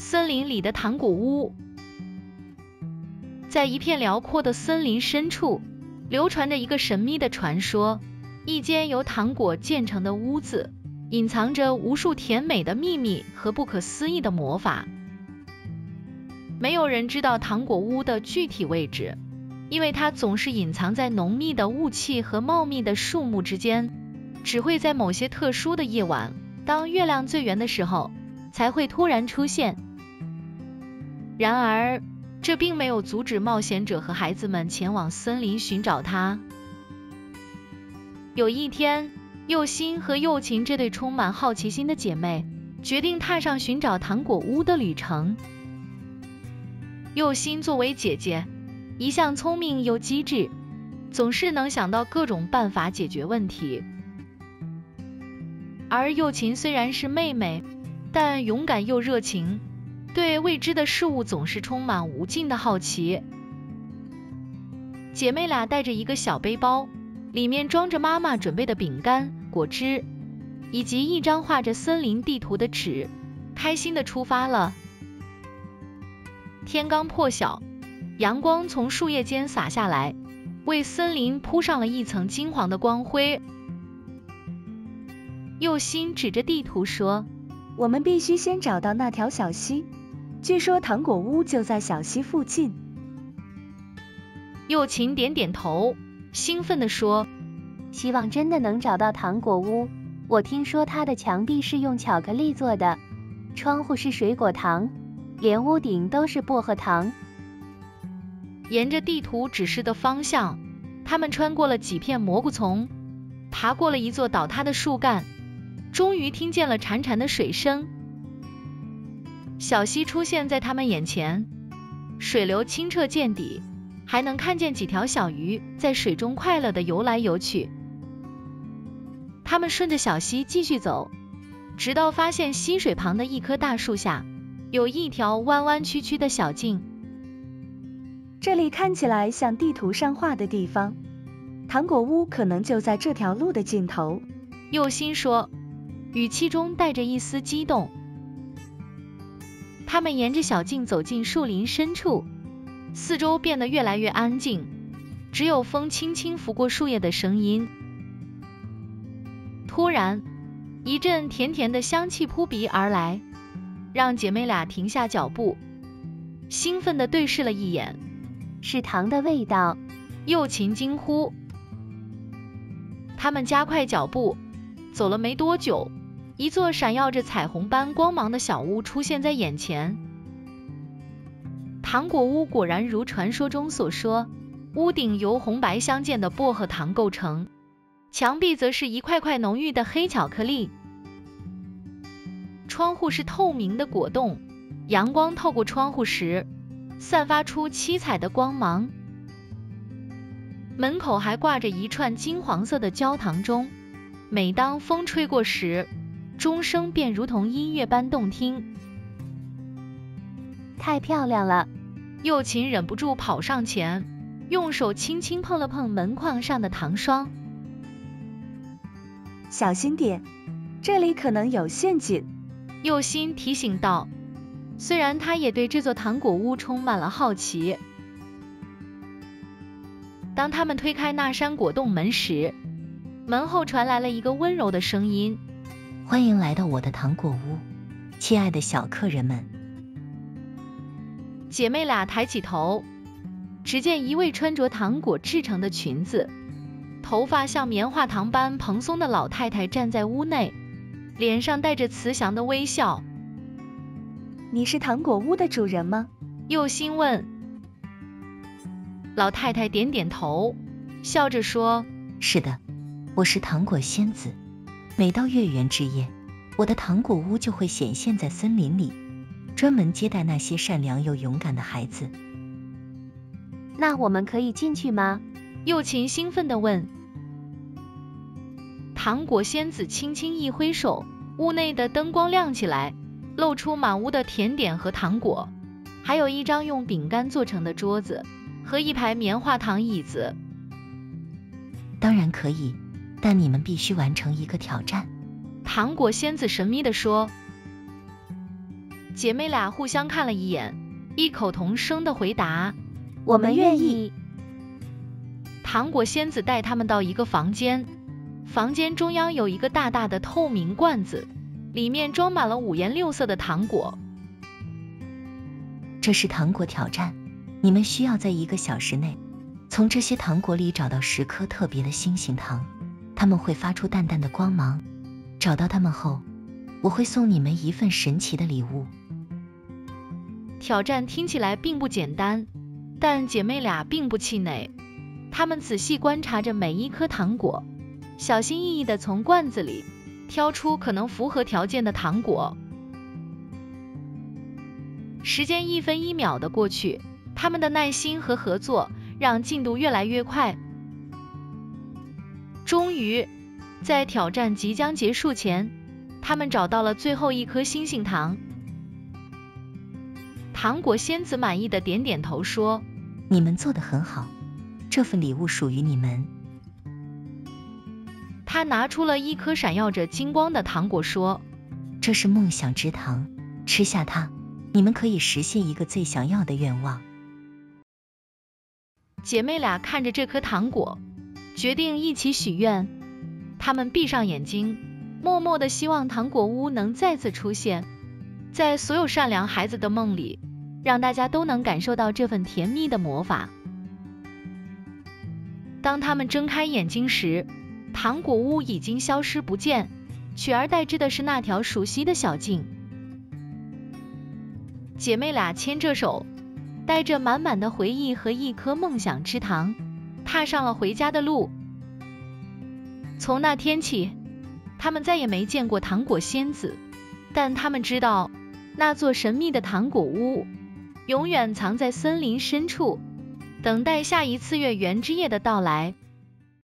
森林里的糖果屋。在一片辽阔的森林深处，流传着一个神秘的传说，一间由糖果建成的屋子，隐藏着无数甜美的秘密和不可思议的魔法。没有人知道糖果屋的具体位置，因为它总是隐藏在浓密的雾气和茂密的树木之间，只会在某些特殊的夜晚，当月亮最圆的时候，才会突然出现。然而，这并没有阻止冒险者和孩子们前往森林寻找它。有一天，佑心和佑琴这对充满好奇心的姐妹决定踏上寻找糖果屋的旅程。佑心作为姐姐，一向聪明又机智，总是能想到各种办法解决问题。而佑琴虽然是妹妹，但勇敢又热情，对未知的事物总是充满无尽的好奇。姐妹俩带着一个小背包，里面装着妈妈准备的饼干、果汁，以及一张画着森林地图的纸，开心地出发了。天刚破晓，阳光从树叶间洒下来，为森林铺上了一层金黄的光辉。佑心指着地图说：“我们必须先找到那条小溪，据说糖果屋就在小溪附近。”佑琴点点头，兴奋地说：“希望真的能找到糖果屋。我听说它的墙壁是用巧克力做的，窗户是水果糖，连屋顶都是薄荷糖。”沿着地图指示的方向，他们穿过了几片蘑菇丛，爬过了一座倒塌的树干，终于听见了潺潺的水声。小溪出现在他们眼前，水流清澈见底，还能看见几条小鱼在水中快乐地游来游去。他们顺着小溪继续走，直到发现溪水旁的一棵大树下，有一条弯弯曲曲的小径。这里看起来像地图上画的地方，糖果屋可能就在这条路的尽头。佑心说，语气中带着一丝激动。他们沿着小径走进树林深处，四周变得越来越安静，只有风轻轻拂过树叶的声音。突然，一阵甜甜的香气扑鼻而来，让姐妹俩停下脚步，兴奋地对视了一眼。是糖的味道！佑琴惊呼。他们加快脚步，走了没多久，一座闪耀着彩虹般光芒的小屋出现在眼前。糖果屋果然如传说中所说，屋顶由红白相间的薄荷糖构成，墙壁则是一块块浓郁的黑巧克力。窗户是透明的果冻，阳光透过窗户时散发出七彩的光芒。门口还挂着一串金黄色的焦糖钟，每当风吹过时，钟声便如同音乐般动听。太漂亮了！佑琴忍不住跑上前，用手轻轻碰了碰门框上的糖霜。小心点，这里可能有陷阱。佑心提醒道，虽然他也对这座糖果屋充满了好奇。当他们推开那扇果冻门时，门后传来了一个温柔的声音：“欢迎来到我的糖果屋，亲爱的小客人们。”姐妹俩抬起头，只见一位穿着糖果制成的裙子，头发像棉花糖般蓬松的老太太站在屋内，脸上带着慈祥的微笑。你是糖果屋的主人吗？佑心问。老太太点点头，笑着说：“是的，我是糖果仙子。每到月圆之夜，我的糖果屋就会显现在森林里，专门接待那些善良又勇敢的孩子。”那我们可以进去吗？佑琴兴奋地问。糖果仙子轻轻一挥手，屋内的灯光亮起来，露出满屋的甜点和糖果，还有一张用饼干做成的桌子和一排棉花糖椅子。当然可以，但你们必须完成一个挑战。糖果仙子神秘地说。姐妹俩互相看了一眼，异口同声的回答：我们愿意。糖果仙子带他们到一个房间，房间中央有一个大大的透明罐子，里面装满了5颜6色的糖果。这是糖果挑战，你们需要在1个小时内从这些糖果里找到10颗特别的星星糖，它们会发出淡淡的光芒。找到它们后，我会送你们一份神奇的礼物。挑战听起来并不简单，但姐妹俩并不气馁，她们仔细观察着每一颗糖果，小心翼翼地从罐子里挑出可能符合条件的糖果。时间1分1秒的过去，他们的耐心和合作让进度越来越快。终于，在挑战即将结束前，他们找到了最后1颗星星糖。糖果仙子满意的点点头说：你们做得很好，这份礼物属于你们。他拿出了1颗闪耀着金光的糖果说：这是梦想之糖，吃下它，你们可以实现一个最想要的愿望。姐妹俩看着这颗糖果，决定一起许愿。她们闭上眼睛，默默地希望糖果屋能再次出现，在所有善良孩子的梦里，让大家都能感受到这份甜蜜的魔法。当他们睁开眼睛时，糖果屋已经消失不见，取而代之的是那条熟悉的小径。姐妹俩牵着手，带着满满的回忆和1颗梦想之糖，踏上了回家的路。从那天起，他们再也没见过糖果仙子，但他们知道，那座神秘的糖果屋永远藏在森林深处，等待下一次月圆之夜的到来。